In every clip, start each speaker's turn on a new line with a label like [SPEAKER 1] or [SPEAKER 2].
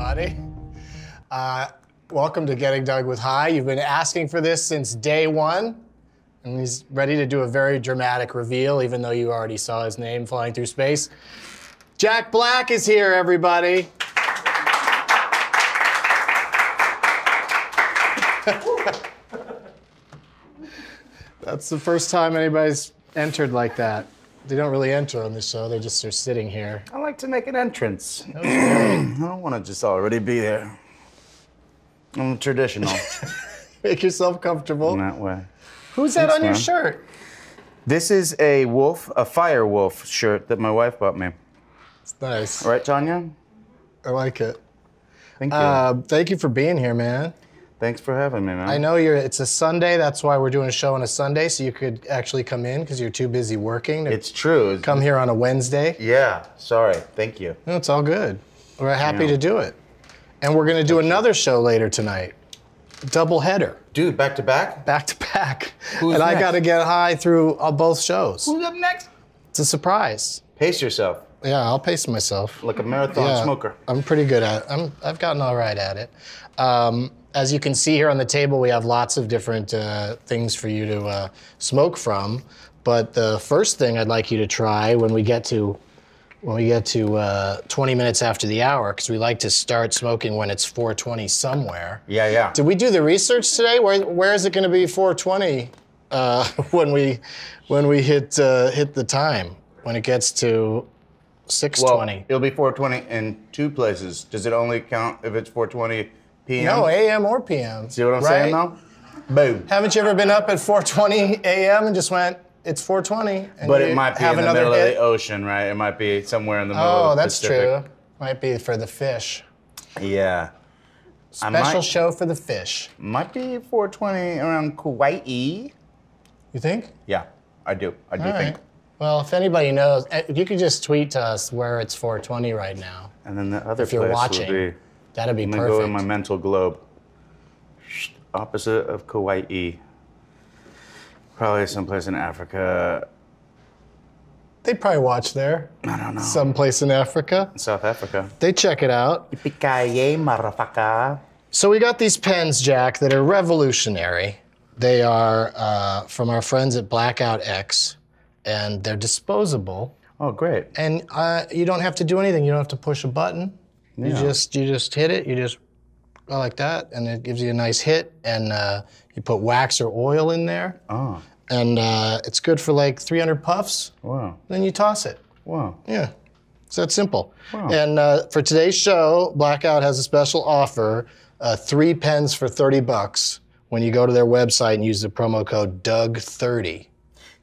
[SPEAKER 1] everybody. Welcome to Getting Doug with High. You've been asking for this since day one, and he's ready to do a very dramatic reveal, even though you already saw his name flying through space. Jack Black is here, everybody. That's the first time anybody's entered like that. They don't really enter on this show, they just are sitting here.
[SPEAKER 2] I like to make an entrance. I don't want to just already be there. I'm traditional.
[SPEAKER 1] Make yourself comfortable.
[SPEAKER 2] In that way.
[SPEAKER 1] Who's that on your
[SPEAKER 2] man.
[SPEAKER 1] shirt?
[SPEAKER 2] This is a fire wolf shirt that my wife bought me.
[SPEAKER 1] It's nice.
[SPEAKER 2] Right, Tanya?
[SPEAKER 1] I like it.
[SPEAKER 2] Thank you.
[SPEAKER 1] Thank you for being here, man.
[SPEAKER 2] Thanks for having me, man.
[SPEAKER 1] I know it's a Sunday, that's why we're doing a show on a Sunday, so you could actually come in because you're too busy working to
[SPEAKER 2] It's true.
[SPEAKER 1] come here on a Wednesday.
[SPEAKER 2] Yeah, sorry. Thank you.
[SPEAKER 1] No, it's all good. We're happy to do it. And we're going to do another show later tonight. Double header.
[SPEAKER 2] Dude, back to back?
[SPEAKER 1] Back to back.
[SPEAKER 2] Who's
[SPEAKER 1] and I
[SPEAKER 2] next?
[SPEAKER 1] got to get high through both shows.
[SPEAKER 2] Who's up next?
[SPEAKER 1] It's a surprise.
[SPEAKER 2] Pace yourself
[SPEAKER 1] Yeah, I'll pace myself.
[SPEAKER 2] like a marathon smoker.
[SPEAKER 1] I'm pretty good at it. I've gotten all right at it. As you can see here on the table, we have lots of different things for you to smoke from. But the first thing I'd like you to try when we get to 20 minutes after the hour, because we like to start smoking when it's 4:20 somewhere.
[SPEAKER 2] Yeah.
[SPEAKER 1] Did we do the research today? Where is it going to be 4:20 when we hit the time? When it gets to 6:20?
[SPEAKER 2] Well, it'll be 4:20 in two places. Does it only count if it's 4:20 p.m.?
[SPEAKER 1] No, a.m. or p.m.
[SPEAKER 2] See what I'm saying now? Boom.
[SPEAKER 1] Haven't you ever been up at 4:20 a.m. and just went, it's 4:20?
[SPEAKER 2] But it might be in the middle of the ocean, right? It might be somewhere in the middle of the Pacific.
[SPEAKER 1] Oh, that's true. Might be for the fish.
[SPEAKER 2] Yeah.
[SPEAKER 1] Special show for the fish.
[SPEAKER 2] Might be 4:20 around Kauai.
[SPEAKER 1] You think?
[SPEAKER 2] Yeah, I do. I do
[SPEAKER 1] All
[SPEAKER 2] think.
[SPEAKER 1] right. Well, if anybody knows, you could just tweet to us where it's 4:20 right now.
[SPEAKER 2] And then the other
[SPEAKER 1] If you're
[SPEAKER 2] place
[SPEAKER 1] watching,
[SPEAKER 2] will be.
[SPEAKER 1] that'd be
[SPEAKER 2] I'm
[SPEAKER 1] perfect.
[SPEAKER 2] gonna go in my mental globe. Opposite of Kauai. Probably someplace in Africa.
[SPEAKER 1] They probably watch there.
[SPEAKER 2] I don't know.
[SPEAKER 1] Someplace in Africa.
[SPEAKER 2] South Africa.
[SPEAKER 1] They check it out.
[SPEAKER 2] Yippee-ki-yay, motherfucker.
[SPEAKER 1] So we got these pens, Jack, that are revolutionary. They are from our friends at Blackout X, and they're disposable.
[SPEAKER 2] Oh, great.
[SPEAKER 1] And you don't have to do anything. You don't have to push a button. You
[SPEAKER 2] Yeah.
[SPEAKER 1] just hit it. You just go like that, and it gives you a nice hit. And you put wax or oil in there,
[SPEAKER 2] Oh,
[SPEAKER 1] and it's good for like 300 puffs.
[SPEAKER 2] wow.
[SPEAKER 1] Then you toss it.
[SPEAKER 2] Wow.
[SPEAKER 1] Yeah, it's that simple.
[SPEAKER 2] Wow.
[SPEAKER 1] And for today's show, Blackout has a special offer: 3 pens for $30 when you go to their website and use the promo code Doug30.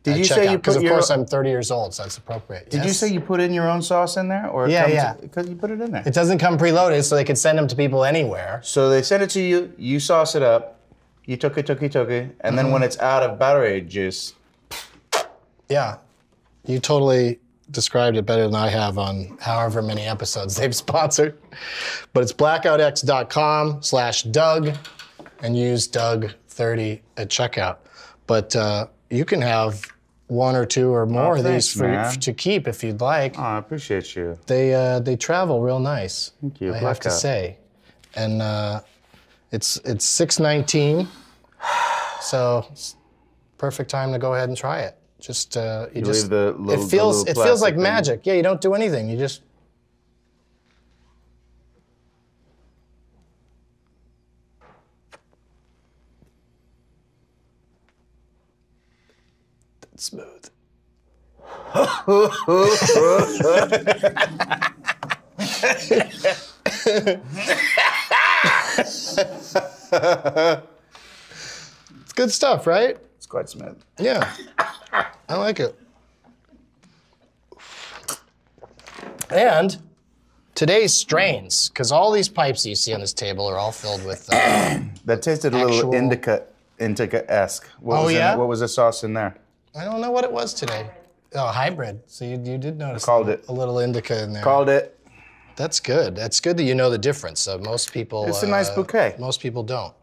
[SPEAKER 2] Did you say you
[SPEAKER 1] Because
[SPEAKER 2] put
[SPEAKER 1] of
[SPEAKER 2] your...
[SPEAKER 1] course I'm 30 years old, so that's appropriate.
[SPEAKER 2] Did you say you put in your own sauce in there? Or
[SPEAKER 1] Yeah.
[SPEAKER 2] Because you put it in there.
[SPEAKER 1] It doesn't come preloaded, so they can send them to people anywhere.
[SPEAKER 2] So they send it to you, you sauce it up, you took it, and then when it's out of battery juice,
[SPEAKER 1] Yeah, you totally described it better than I have on however many episodes they've sponsored. But it's blackoutx.com/Doug and use Doug30 at checkout. But you can have 1 or 2 or more of
[SPEAKER 2] thanks,
[SPEAKER 1] these
[SPEAKER 2] man.
[SPEAKER 1] to keep if you'd like.
[SPEAKER 2] oh, I appreciate you.
[SPEAKER 1] They travel real nice.
[SPEAKER 2] Thank you,
[SPEAKER 1] I have to
[SPEAKER 2] Blackout.
[SPEAKER 1] say, and it's $6.19, so it's perfect time to go ahead and try it. Just you just
[SPEAKER 2] leave the little-
[SPEAKER 1] it feels
[SPEAKER 2] the little
[SPEAKER 1] like
[SPEAKER 2] plastic thing.
[SPEAKER 1] magic. Yeah, you don't do anything. You just That's smooth. It's good stuff, right?
[SPEAKER 2] It's quite smooth.
[SPEAKER 1] Yeah, I like it. And today's strains, because all these pipes you see on this table are all filled with.
[SPEAKER 2] That tasted a little
[SPEAKER 1] Actual-
[SPEAKER 2] indica-esque. What
[SPEAKER 1] Oh,
[SPEAKER 2] was
[SPEAKER 1] yeah?
[SPEAKER 2] What was the sauce in there?
[SPEAKER 1] I don't know what it was today. Oh, hybrid. So you did notice
[SPEAKER 2] Called it.
[SPEAKER 1] a little indica in there.
[SPEAKER 2] Called it.
[SPEAKER 1] That's good. That's good that you know the difference. Most people.
[SPEAKER 2] It's a nice bouquet.
[SPEAKER 1] Most people don't.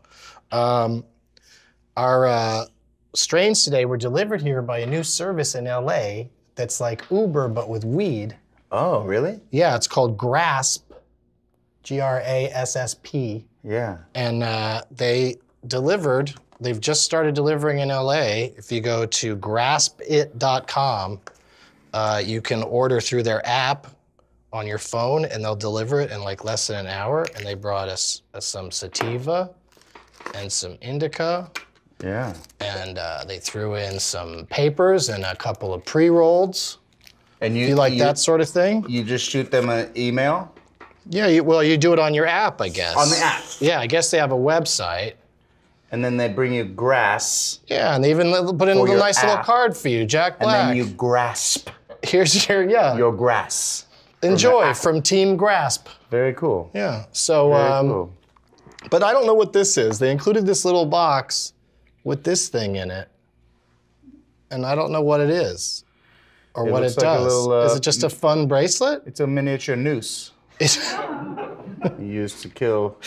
[SPEAKER 1] Our strains today were delivered here by a new service in LA that's like Uber but with weed.
[SPEAKER 2] Oh, really?
[SPEAKER 1] Yeah, it's called Grasp. GRASSP.
[SPEAKER 2] Yeah.
[SPEAKER 1] And they delivered, they've just started delivering in LA. If you go to graspit.com, you can order through their app on your phone and they'll deliver it in like less than an hour. And they brought us some sativa and some indica.
[SPEAKER 2] Yeah.
[SPEAKER 1] And they threw in some papers and a couple of pre-rolls.
[SPEAKER 2] And
[SPEAKER 1] you like that sort of thing?
[SPEAKER 2] You just shoot them an email?
[SPEAKER 1] Yeah, you do it on your app, I guess.
[SPEAKER 2] On the app?
[SPEAKER 1] Yeah, I guess they have a website.
[SPEAKER 2] And then they bring you grass.
[SPEAKER 1] Yeah, and they even put in a nice little card for you, Jack Black.
[SPEAKER 2] And then you grasp.
[SPEAKER 1] Here's your
[SPEAKER 2] grass.
[SPEAKER 1] Enjoy from Team Grasp.
[SPEAKER 2] Very cool.
[SPEAKER 1] Yeah, so,
[SPEAKER 2] Very cool.
[SPEAKER 1] But I don't know what this is. They included this little box with this thing in it. And I don't know what it is or what it does. Is it just a fun bracelet?
[SPEAKER 2] It's a miniature noose. Used to kill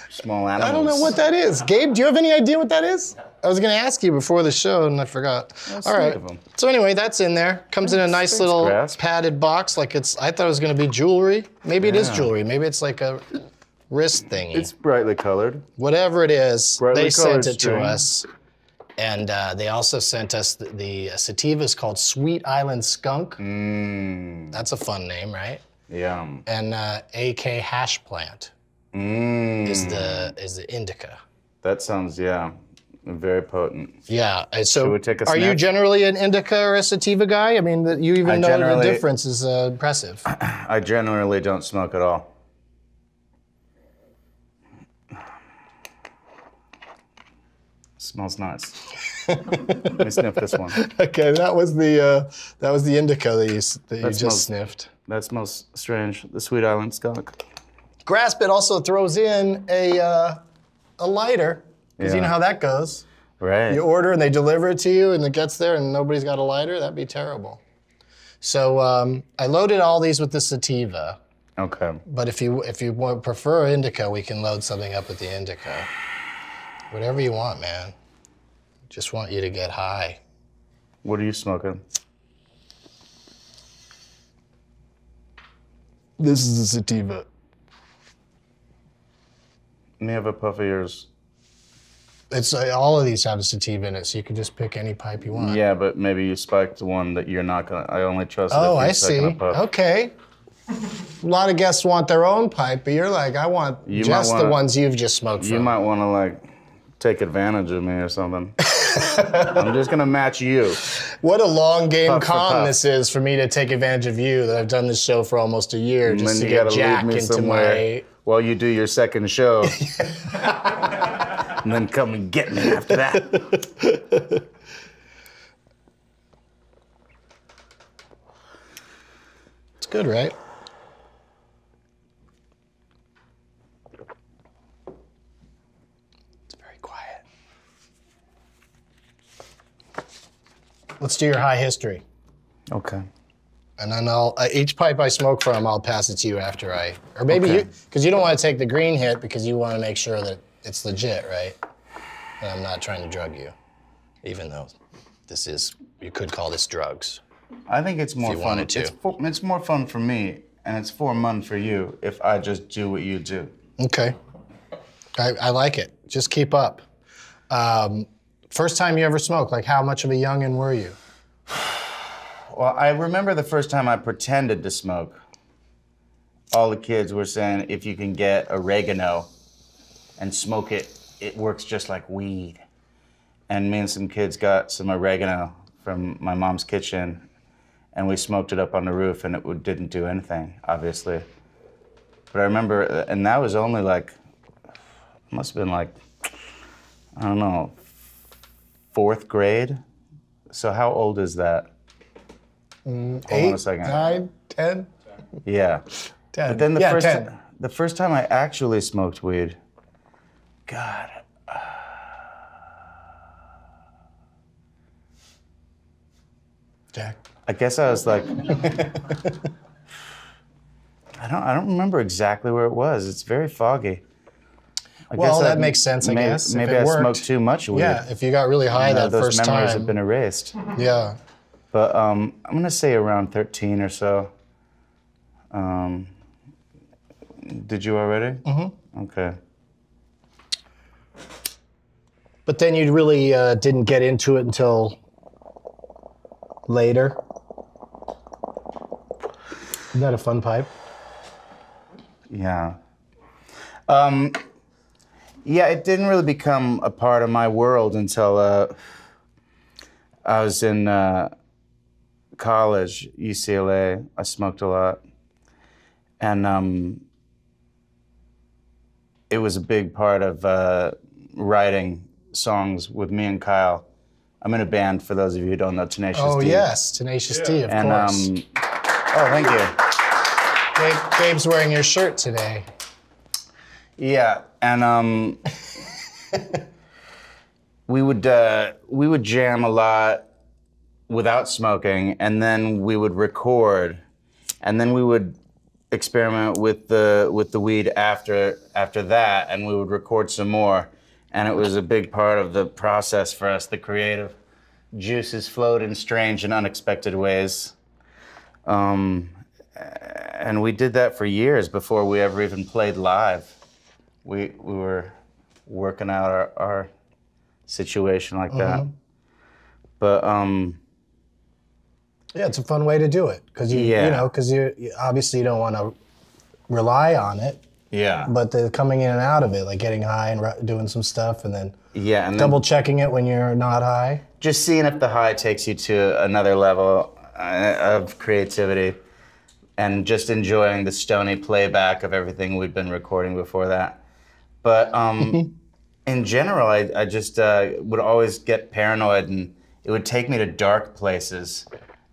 [SPEAKER 2] small animals.
[SPEAKER 1] I don't know what that is. Gabe, do you have any idea what that is? I was going to ask you before the show and I forgot. All right. So anyway, that's in there. Comes in a nice little padded box. Like I thought it was going to be jewelry. Maybe it is jewelry. Maybe it's like a wrist thingy.
[SPEAKER 2] It's brightly colored.
[SPEAKER 1] Whatever it is, they sent it to us. And they also sent us the sativa is called Sweet Island Skunk. That's a fun name, right?
[SPEAKER 2] Yeah.
[SPEAKER 1] And AK Hash Plant is the indica.
[SPEAKER 2] That sounds, very potent.
[SPEAKER 1] Yeah. So
[SPEAKER 2] should we take a
[SPEAKER 1] are you
[SPEAKER 2] sniff?
[SPEAKER 1] generally an indica or a sativa guy? I mean, you even know the difference is impressive.
[SPEAKER 2] I generally don't smoke at all. Smells nice. Let me sniff this one.
[SPEAKER 1] Okay, that was the indica that you just sniffed.
[SPEAKER 2] That smells strange. The Sweet Island Skunk.
[SPEAKER 1] Graspit also throws in a lighter, because you know how that goes.
[SPEAKER 2] Right.
[SPEAKER 1] You order and they deliver it to you, and it gets there and nobody's got a lighter. That'd be terrible. So I loaded all these with the sativa.
[SPEAKER 2] Okay.
[SPEAKER 1] But if you prefer indica, we can load something up with the indica. Whatever you want, man. Just want you to get high.
[SPEAKER 2] What are you smoking?
[SPEAKER 1] This is the sativa.
[SPEAKER 2] Let me have a puff of yours.
[SPEAKER 1] It's all of these have a sativa in it, so you can just pick any pipe you want.
[SPEAKER 2] Yeah, but maybe you spiked one that you're not gonna. I only trust.
[SPEAKER 1] Oh, I see. Okay. A lot of guests want their own pipe, but you're like, I want the ones you've just smoked from.
[SPEAKER 2] You might want to take advantage of me or something. I'm just gonna match you.
[SPEAKER 1] What a long game con this is for me to take advantage of you. That I've done this show for almost a year just to get Jack into my.
[SPEAKER 2] While you do your second show, and then come and get me after that.
[SPEAKER 1] It's good, right? It's very quiet. Let's do your high history.
[SPEAKER 2] Okay.
[SPEAKER 1] And then each pipe I smoke from, I'll pass it to you after or maybe you, because you don't want to take the green hit because you want to make sure that it's legit, right? And I'm not trying to drug you, even though you could call this drugs.
[SPEAKER 2] I think it's more fun. It's more fun for me, and it's fun for you if I just do what you do.
[SPEAKER 1] Okay. I like it. Just keep up. First time you ever smoked, like how much of a youngin' were you?
[SPEAKER 2] Well, I remember the first time I pretended to smoke. All the kids were saying, if you can get oregano and smoke it, it works just like weed. And me and some kids got some oregano from my mom's kitchen, and we smoked it up on the roof, and it didn't do anything, obviously. But I remember, and that was only must have been I don't know, 4th grade? So how old is that?
[SPEAKER 1] 8, 9, 10?
[SPEAKER 2] Yeah.
[SPEAKER 1] 10.
[SPEAKER 2] But then the first time I actually smoked weed, God.
[SPEAKER 1] Jack.
[SPEAKER 2] I guess I was I don't remember exactly where it was. It's very foggy.
[SPEAKER 1] Well, that makes sense, I guess.
[SPEAKER 2] Maybe I smoked too much weed.
[SPEAKER 1] Yeah, if you got really high that first time.
[SPEAKER 2] Those memories have been erased.
[SPEAKER 1] Yeah.
[SPEAKER 2] But I'm gonna say around 13 or so. Did you already? Mm-hmm. Okay.
[SPEAKER 1] But then you really didn't get into it until later. Isn't that a fun pipe?
[SPEAKER 2] Yeah. Yeah, it didn't really become a part of my world until I was in college, UCLA. I smoked a lot. And it was a big part of writing songs with me and Kyle. I'm in a band, for those of you who don't know, Tenacious D.
[SPEAKER 1] Oh, yes, Tenacious D, of course.
[SPEAKER 2] Oh, thank you.
[SPEAKER 1] Gabe's wearing your shirt today.
[SPEAKER 2] Yeah, and we would jam a lot without smoking, and then we would record, and then we would experiment with the weed after that, and we would record some more, and it was a big part of the process for us. The creative juices flowed in strange and unexpected ways, and we did that for years before we ever even played live. We were working out our situation like that. But
[SPEAKER 1] yeah, it's a fun way to do it because you know, because you obviously you don't want to rely on it.
[SPEAKER 2] Yeah.
[SPEAKER 1] But the coming in and out of it, like getting high and doing some stuff, and then
[SPEAKER 2] and
[SPEAKER 1] double checking it when you're not high.
[SPEAKER 2] Just seeing if the high takes you to another level of creativity, and just enjoying the stony playback of everything we'd been recording before that. But in general, I just would always get paranoid, and it would take me to dark places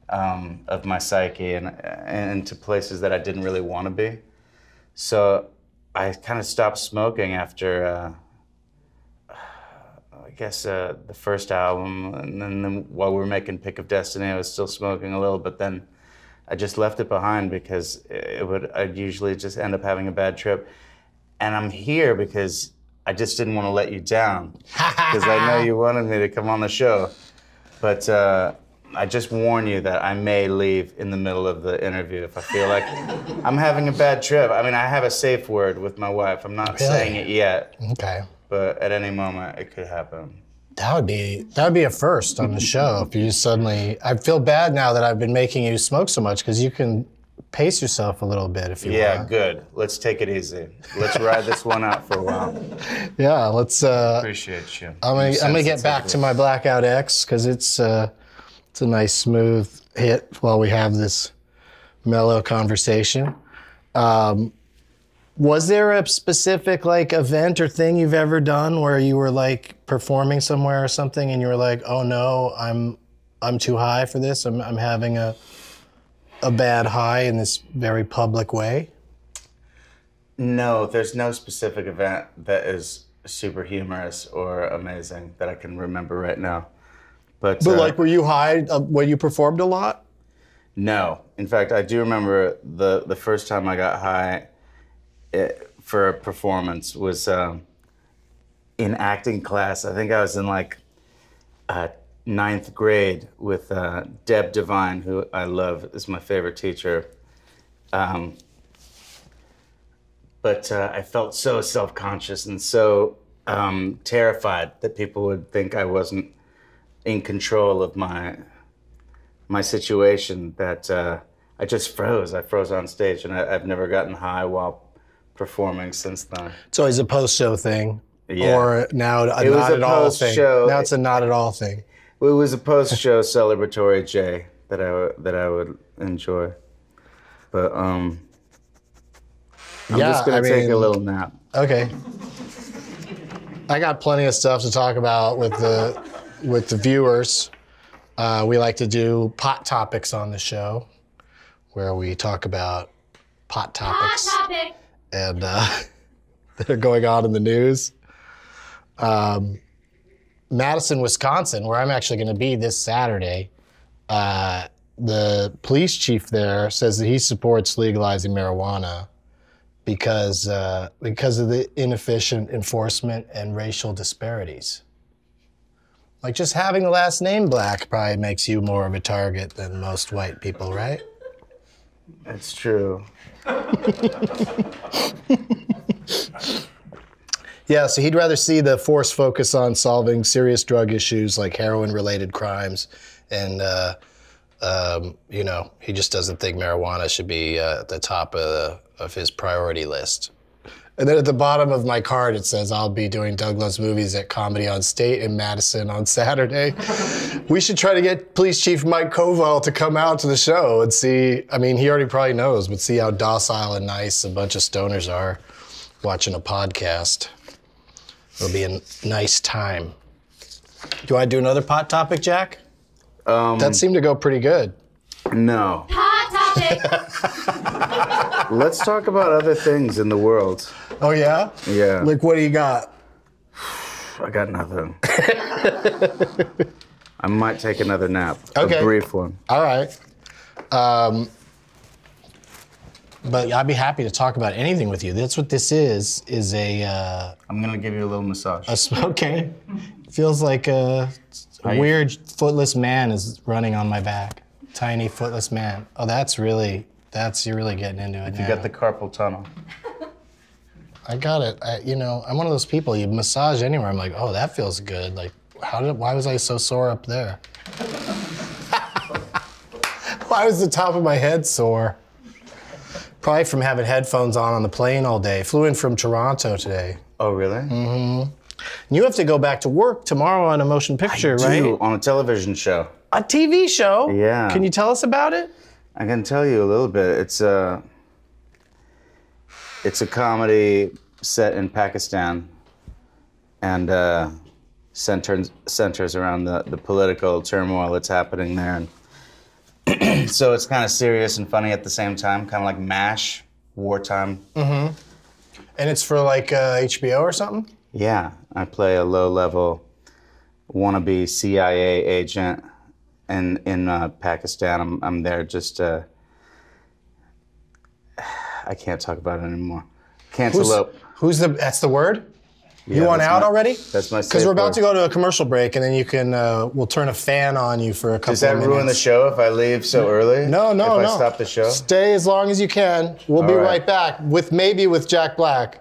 [SPEAKER 2] of my psyche and to places that I didn't really want to be. So I kind of stopped smoking after, I guess, the first album. And then while we were making Pick of Destiny, I was still smoking a little, but then I just left it behind because I'd usually just end up having a bad trip. And I'm here because I just didn't want to let you down, because I know you wanted me to come on the show. But I just warn you that I may leave in the middle of the interview if I feel like I'm having a bad trip. I mean, I have a safe word with my wife. I'm not saying it yet.
[SPEAKER 1] Okay.
[SPEAKER 2] But at any moment, it could happen.
[SPEAKER 1] That would be a first on the show if you suddenly. I feel bad now that I've been making you smoke so much because you can pace yourself a little bit if you want.
[SPEAKER 2] Yeah, good. Let's take it easy. Let's ride this one out for a while.
[SPEAKER 1] Yeah, let's.
[SPEAKER 2] Appreciate you.
[SPEAKER 1] I'm gonna get back to my Blackout X because it's a nice smooth hit while we have this mellow conversation. Was there a specific like event or thing you've ever done where you were like performing somewhere or something and you were like, oh no, I'm too high for this. I'm having a bad high in this very public way?
[SPEAKER 2] No, there's no specific event that is super humorous or amazing that I can remember right now. But
[SPEAKER 1] like, were you high when you performed a lot?
[SPEAKER 2] No. In fact, I do remember the first time I got high for a performance was in acting class. I think I was in like 9th grade with Deb Devine, who I love, is my favorite teacher. But I felt so self-conscious and so terrified that people would think I wasn't in control of my situation that I just froze. I froze on stage, and I've never gotten high while performing since then.
[SPEAKER 1] It's always a post-show thing.
[SPEAKER 2] Yeah.
[SPEAKER 1] Or now a not at all thing. Now it's a not at all thing.
[SPEAKER 2] It was a post-show celebratory J that I would enjoy. But I'm just gonna take a little nap.
[SPEAKER 1] Okay. I got plenty of stuff to talk about with the viewers. We like to do pot topics on the show, where we talk about pot topics.
[SPEAKER 3] Hot topic.
[SPEAKER 1] And that are going on in the news. Madison, Wisconsin, where I'm actually going to be this Saturday, the police chief there says that he supports legalizing marijuana because of the inefficient enforcement and racial disparities. Like just having the last name Black probably makes you more of a target than most white people, right?
[SPEAKER 2] It's true.
[SPEAKER 1] Yeah, so he'd rather see the force focus on solving serious drug issues like heroin-related crimes, and he just doesn't think marijuana should be at the top of his priority list. And then at the bottom of my card, it says, I'll be doing Doug Loves Movies at Comedy on State in Madison on Saturday. We should try to get Police Chief Mike Koval to come out to the show and see, I mean, he already probably knows, but see how docile and nice a bunch of stoners are watching a podcast. It'll be a nice time. Do I do another pot topic, Jack? That seemed to go pretty good.
[SPEAKER 2] No.
[SPEAKER 3] Hot topic.
[SPEAKER 2] Let's talk about other things in the world.
[SPEAKER 1] Oh, yeah?
[SPEAKER 2] Yeah.
[SPEAKER 1] Like, what do you got?
[SPEAKER 2] I got nothing. I might take another nap.
[SPEAKER 1] Okay.
[SPEAKER 2] A brief one.
[SPEAKER 1] All right. But I'd be happy to talk about anything with you. That's what this is a...
[SPEAKER 2] I'm going to give you a little massage.
[SPEAKER 1] Okay. Feels like a weird footless man is running on my back. Tiny footless man. Oh, you're really getting into it now.
[SPEAKER 2] You got the carpal tunnel.
[SPEAKER 1] I got it. I'm one of those people, you massage anywhere, I'm like, oh, that feels good. Like, why was I so sore up there? Why was the top of my head sore? Probably from having headphones on the plane all day. Flew in from Toronto today.
[SPEAKER 2] Oh, really?
[SPEAKER 1] Mm-hmm. You have to go back to work tomorrow on a motion picture, right?
[SPEAKER 2] On a television show.
[SPEAKER 1] A TV show?
[SPEAKER 2] Yeah.
[SPEAKER 1] Can you tell us about it?
[SPEAKER 2] I can tell you a little bit. It's a comedy set in Pakistan, and centers around the political turmoil that's happening there. And so it's kind of serious and funny at the same time, kind of like MASH, wartime.
[SPEAKER 1] Mm-hmm. And it's for like HBO or something?
[SPEAKER 2] Yeah, I play a low-level wannabe CIA agent in Pakistan. I'm there just I can't talk about it anymore. Cantaloupe.
[SPEAKER 1] That's the word?
[SPEAKER 2] Yeah,
[SPEAKER 1] you want out already?
[SPEAKER 2] That's my safe
[SPEAKER 1] Because we're about
[SPEAKER 2] word.
[SPEAKER 1] to go to a commercial break, and then you can, we'll turn a fan on you for a couple of minutes.
[SPEAKER 2] Does that ruin the show if I leave so early?
[SPEAKER 1] No.
[SPEAKER 2] If I stop the show?
[SPEAKER 1] Stay as long as you can. We'll be
[SPEAKER 2] right.
[SPEAKER 1] right back, maybe with Jack Black.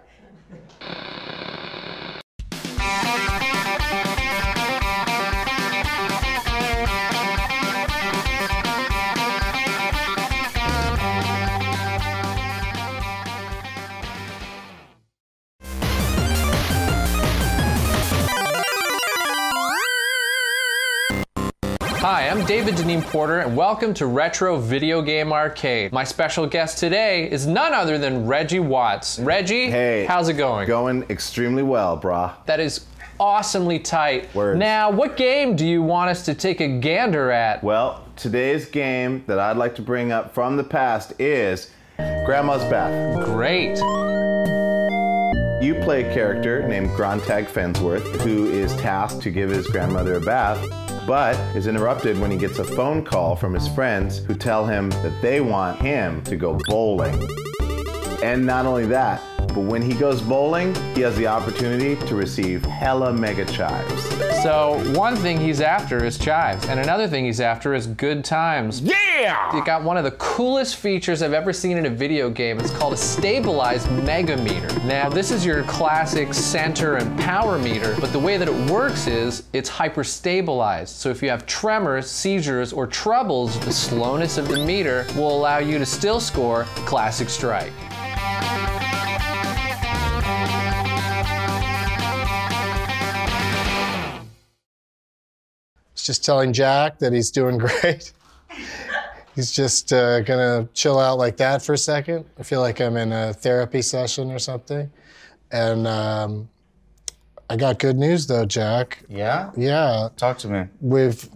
[SPEAKER 4] Hi, I'm David Deneen Porter, and welcome to Retro Video Game Arcade. My special guest today is none other than Reggie Watts. Reggie,
[SPEAKER 5] hey,
[SPEAKER 4] how's it going?
[SPEAKER 5] Going extremely well, brah.
[SPEAKER 4] That is awesomely tight.
[SPEAKER 5] Words.
[SPEAKER 4] Now, what game do you want us to take a gander at?
[SPEAKER 5] Well, today's game that I'd like to bring up from the past is Grandma's Bath.
[SPEAKER 4] Great.
[SPEAKER 5] You play a character named Grontag Fensworth, who is tasked to give his grandmother a bath, but is interrupted when he gets a phone call from his friends who tell him that they want him to go bowling. And not only that, but when he goes bowling, he has the opportunity to receive hella mega chives.
[SPEAKER 4] So, one thing he's after is chives, and another thing he's after is good times.
[SPEAKER 5] Yeah!
[SPEAKER 4] You got one of the coolest features I've ever seen in a video game. It's called a stabilized mega meter. Now, this is your classic center and power meter, but the way that it works is it's hyper stabilized. So if you have tremors, seizures, or troubles, the slowness of the meter will allow you to still score classic strike.
[SPEAKER 1] Just telling Jack that he's doing great. He's just gonna chill out like that for a second. I feel like I'm in a therapy session or something. And I got good news though, Jack.
[SPEAKER 2] Yeah?
[SPEAKER 1] Yeah.
[SPEAKER 2] Talk to me.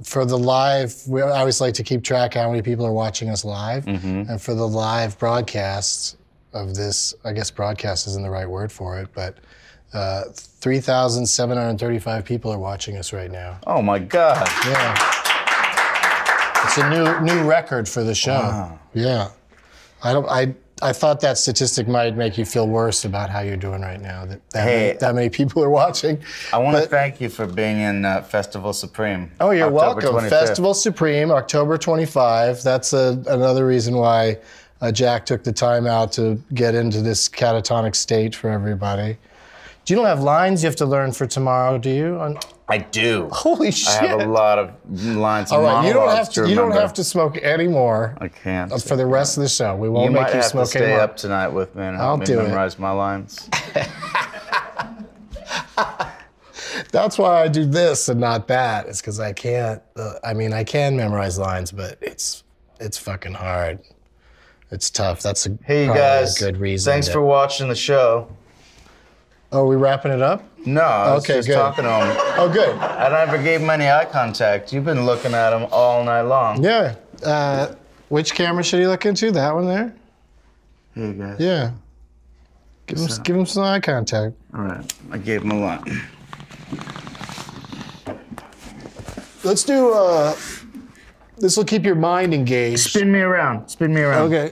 [SPEAKER 1] For the live, I always like to keep track of how many people are watching us live.
[SPEAKER 2] Mm-hmm.
[SPEAKER 1] And for the live broadcast of this, I guess broadcast isn't the right word for it, but 3,735 people are watching us right now.
[SPEAKER 2] Oh my God.
[SPEAKER 1] Yeah. It's a new record for the show.
[SPEAKER 2] Wow.
[SPEAKER 1] Yeah. I thought that statistic might make you feel worse about how you're doing right now, that many people are watching.
[SPEAKER 2] I want to thank you for being in Festival Supreme.
[SPEAKER 1] Oh, you're
[SPEAKER 2] October
[SPEAKER 1] welcome.
[SPEAKER 2] 25th.
[SPEAKER 1] Festival Supreme, October 25. That's another reason why Jack took the time out to get into this catatonic state for everybody. You don't have lines you have to learn for tomorrow, do you?
[SPEAKER 2] I do.
[SPEAKER 1] Holy shit!
[SPEAKER 2] I have a lot of lines.
[SPEAKER 1] All right, you don't
[SPEAKER 2] monologues
[SPEAKER 1] have to. You don't have to smoke anymore.
[SPEAKER 2] I can't.
[SPEAKER 1] For the rest of the show, we won't
[SPEAKER 2] You
[SPEAKER 1] make
[SPEAKER 2] might
[SPEAKER 1] you
[SPEAKER 2] have
[SPEAKER 1] smoke
[SPEAKER 2] to stay
[SPEAKER 1] anymore.
[SPEAKER 2] up tonight with me and
[SPEAKER 1] I'll
[SPEAKER 2] help me
[SPEAKER 1] do it.
[SPEAKER 2] memorize my lines.
[SPEAKER 1] That's why I do this and not that. It's because I can't. I mean, I can memorize lines, but it's fucking hard. It's tough. That's a
[SPEAKER 2] Hey, you
[SPEAKER 1] probably
[SPEAKER 2] guys.
[SPEAKER 1] a good reason.
[SPEAKER 2] Thanks for watching the show.
[SPEAKER 1] Oh, are we wrapping it up?
[SPEAKER 2] No, I was
[SPEAKER 1] Okay,
[SPEAKER 2] just
[SPEAKER 1] good.
[SPEAKER 2] talking to him.
[SPEAKER 1] Oh, good.
[SPEAKER 2] I never gave him any eye contact. You've been looking at him all night long.
[SPEAKER 1] Yeah. Which camera should he look into? That one there?
[SPEAKER 2] Hey, you guys.
[SPEAKER 1] Yeah. Give him some eye contact.
[SPEAKER 2] All right. I gave him a lot.
[SPEAKER 1] Let's do. This will keep your mind engaged.
[SPEAKER 2] Spin me around. Spin me around.
[SPEAKER 1] Okay.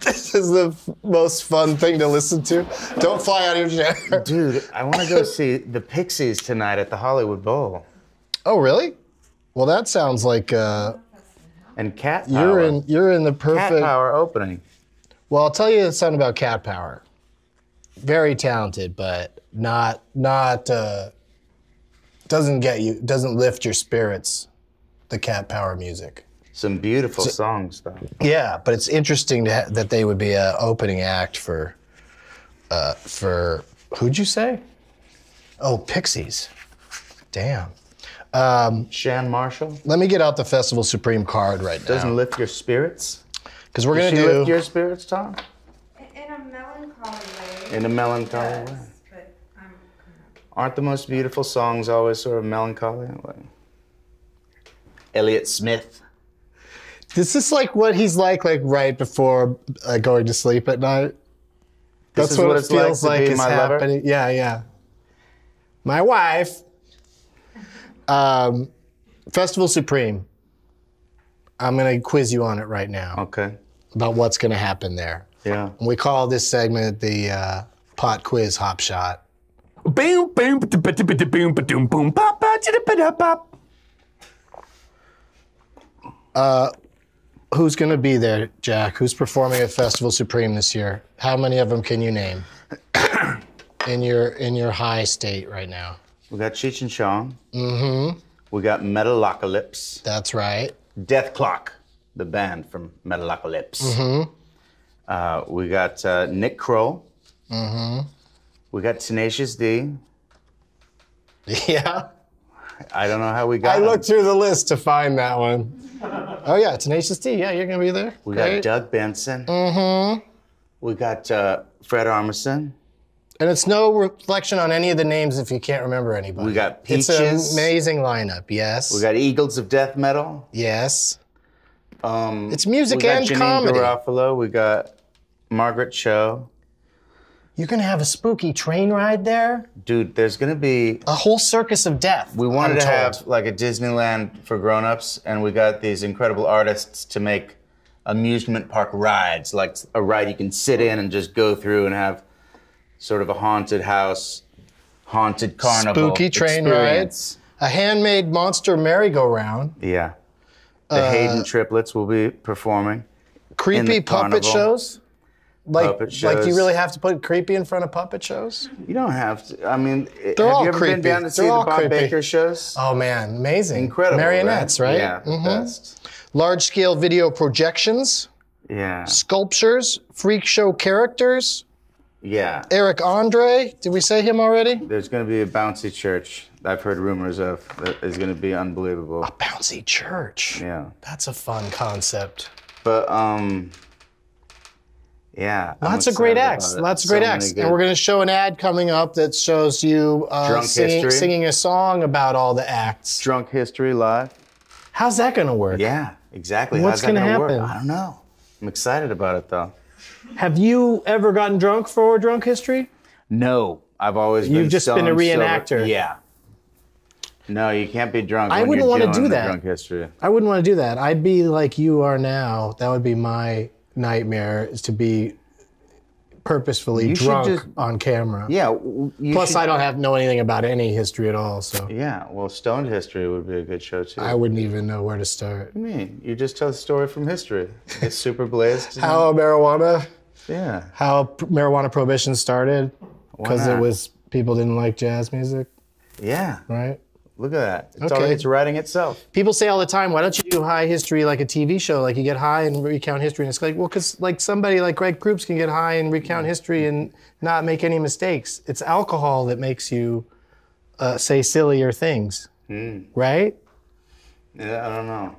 [SPEAKER 1] This is the most fun thing to listen to. Don't fly out of your chair.
[SPEAKER 2] Dude, I want to go see the Pixies tonight at the Hollywood Bowl.
[SPEAKER 1] Oh, really? Well, that sounds like
[SPEAKER 2] And Cat Power.
[SPEAKER 1] you're in the perfect.
[SPEAKER 2] Cat Power opening.
[SPEAKER 1] Well, I'll tell you something about Cat Power. Very talented, but not doesn't lift your spirits. The Cat Power music.
[SPEAKER 2] Some beautiful songs, though.
[SPEAKER 1] Yeah, but it's interesting that they would be an opening act for who'd you say? Oh, Pixies. Damn.
[SPEAKER 2] Shan Marshall
[SPEAKER 1] Let me get out the Festival Supreme card right now.
[SPEAKER 2] doesn't lift your spirits.
[SPEAKER 1] Because we're
[SPEAKER 2] Does
[SPEAKER 1] gonna
[SPEAKER 2] she
[SPEAKER 1] do.
[SPEAKER 2] lift your spirits, Tom?
[SPEAKER 3] In a melancholy way.
[SPEAKER 2] In a melancholy way.
[SPEAKER 3] But I'm
[SPEAKER 2] Aren't the most beautiful songs always sort of melancholy? Like Elliott Smith.
[SPEAKER 1] Is this like what he's like right before going to sleep at night?
[SPEAKER 2] This
[SPEAKER 1] That's
[SPEAKER 2] is
[SPEAKER 1] what,
[SPEAKER 2] what
[SPEAKER 1] it
[SPEAKER 2] it's like
[SPEAKER 1] feels
[SPEAKER 2] to
[SPEAKER 1] like
[SPEAKER 2] be
[SPEAKER 1] is
[SPEAKER 2] my lover?
[SPEAKER 1] happening. Yeah, yeah. My wife. Festival Supreme. I'm gonna quiz you on it right now
[SPEAKER 2] Okay.
[SPEAKER 1] about what's gonna happen there.
[SPEAKER 2] Yeah.
[SPEAKER 1] We call this segment the pot quiz hop shot.
[SPEAKER 6] Boom, boom, boom, boom, boom, pop, pop.
[SPEAKER 1] Who's gonna be there, Jack? Who's performing at Festival Supreme this year? How many of them can you name? in your high state right now.
[SPEAKER 2] We got Cheech and Chong. Mm-hmm. We got Metalocalypse.
[SPEAKER 1] That's right.
[SPEAKER 2] Death Clock, the band from Metalocalypse. Mm-hmm. We got Nick Kroll. Mm-hmm. We got Tenacious D.
[SPEAKER 1] Yeah.
[SPEAKER 2] I don't know how we got
[SPEAKER 1] I
[SPEAKER 2] him.
[SPEAKER 1] looked through the list to find that one. Oh yeah, Tenacious D. Yeah, you're gonna be there.
[SPEAKER 2] We got
[SPEAKER 1] Great.
[SPEAKER 2] Doug Benson. Mm-hmm. We got Fred Armisen.
[SPEAKER 1] And it's no reflection on any of the names if you can't remember anybody.
[SPEAKER 2] We got
[SPEAKER 1] It's an
[SPEAKER 2] Peaches.
[SPEAKER 1] amazing lineup. Yes.
[SPEAKER 2] We got Eagles of Death Metal.
[SPEAKER 1] Yes. It's music
[SPEAKER 2] We got
[SPEAKER 1] and
[SPEAKER 2] Janine
[SPEAKER 1] comedy.
[SPEAKER 2] Garofalo. We got Margaret Cho.
[SPEAKER 1] You're gonna have a spooky train ride there.
[SPEAKER 2] Dude, there's gonna be.
[SPEAKER 1] A whole circus of death.
[SPEAKER 2] We wanted
[SPEAKER 1] I'm
[SPEAKER 2] to
[SPEAKER 1] told.
[SPEAKER 2] have like a Disneyland for grown-ups, and we got these incredible artists to make amusement park rides, like a ride you can sit in and just go through and have sort of a haunted house, haunted carnival
[SPEAKER 1] Spooky train
[SPEAKER 2] experience.
[SPEAKER 1] ride. A handmade monster merry-go-round.
[SPEAKER 2] Yeah. The Hayden triplets will be performing.
[SPEAKER 1] Creepy
[SPEAKER 2] the
[SPEAKER 1] puppet
[SPEAKER 2] carnival.
[SPEAKER 1] shows. Like,
[SPEAKER 2] Puppet
[SPEAKER 1] like, do you
[SPEAKER 2] shows.
[SPEAKER 1] really have to put creepy in front of puppet shows?
[SPEAKER 2] You don't have to. I mean,
[SPEAKER 1] They're
[SPEAKER 2] have
[SPEAKER 1] all
[SPEAKER 2] you ever
[SPEAKER 1] creepy.
[SPEAKER 2] been down to
[SPEAKER 1] They're
[SPEAKER 2] see the
[SPEAKER 1] all
[SPEAKER 2] Bob
[SPEAKER 1] creepy.
[SPEAKER 2] Baker shows?
[SPEAKER 1] Oh man, amazing!
[SPEAKER 2] Incredible.
[SPEAKER 1] Marionettes, right?
[SPEAKER 2] Yeah, the best.
[SPEAKER 1] Large-scale video projections,
[SPEAKER 2] Yeah.
[SPEAKER 1] sculptures, freak show characters.
[SPEAKER 2] Yeah.
[SPEAKER 1] Eric Andre, did we say him already?
[SPEAKER 2] There's going to be a bouncy church I've heard rumors of that is going to be unbelievable.
[SPEAKER 1] Bouncy Church.
[SPEAKER 2] Yeah.
[SPEAKER 1] That's a fun concept.
[SPEAKER 2] But yeah. I'm
[SPEAKER 1] Lots of great
[SPEAKER 2] excited
[SPEAKER 1] acts.
[SPEAKER 2] about it.
[SPEAKER 1] Lots of
[SPEAKER 2] So
[SPEAKER 1] great
[SPEAKER 2] many
[SPEAKER 1] acts.
[SPEAKER 2] good-
[SPEAKER 1] And we're going to show an ad coming up that shows you
[SPEAKER 2] Drunk history.
[SPEAKER 1] singing a song about all the acts.
[SPEAKER 2] Drunk History Live.
[SPEAKER 1] How's that going to work?
[SPEAKER 2] Yeah, exactly.
[SPEAKER 1] What's
[SPEAKER 2] How's that
[SPEAKER 1] gonna
[SPEAKER 2] gonna work?
[SPEAKER 1] happen?
[SPEAKER 2] I don't know. I'm excited about it though.
[SPEAKER 1] Have you ever gotten drunk for Drunk History?
[SPEAKER 2] No, I've always been
[SPEAKER 1] You've just been a
[SPEAKER 2] stone sober.
[SPEAKER 1] reenactor.
[SPEAKER 2] Yeah. No, you can't be drunk.
[SPEAKER 1] I
[SPEAKER 2] when
[SPEAKER 1] wouldn't
[SPEAKER 2] you're
[SPEAKER 1] wanna
[SPEAKER 2] doing
[SPEAKER 1] do
[SPEAKER 2] the
[SPEAKER 1] that.
[SPEAKER 2] Drunk History.
[SPEAKER 1] I wouldn't want to do that. I'd be like you are now. That would be my nightmare, is to be purposefully
[SPEAKER 2] You should
[SPEAKER 1] drunk
[SPEAKER 2] just-
[SPEAKER 1] on camera.
[SPEAKER 2] Yeah.
[SPEAKER 1] Plus, I don't know anything about any history at all, so
[SPEAKER 2] Yeah. Well, Stoned History would be a good show too.
[SPEAKER 1] I wouldn't even know where to start.
[SPEAKER 2] What do you mean? You just tell the story from history. It's super blazed.
[SPEAKER 1] How marijuana prohibition started because it
[SPEAKER 2] not?
[SPEAKER 1] was people didn't like jazz music,
[SPEAKER 2] Yeah.
[SPEAKER 1] right?
[SPEAKER 2] Look at that. It's
[SPEAKER 1] Okay.
[SPEAKER 2] it's writing itself.
[SPEAKER 1] People say all the time, why don't you do high history like a TV show? Like you get high and recount history. And it's like, well, because like somebody like Greg Proops can get high and recount history and not make any mistakes. It's alcohol that makes you say sillier things, right?
[SPEAKER 2] Yeah, I don't know.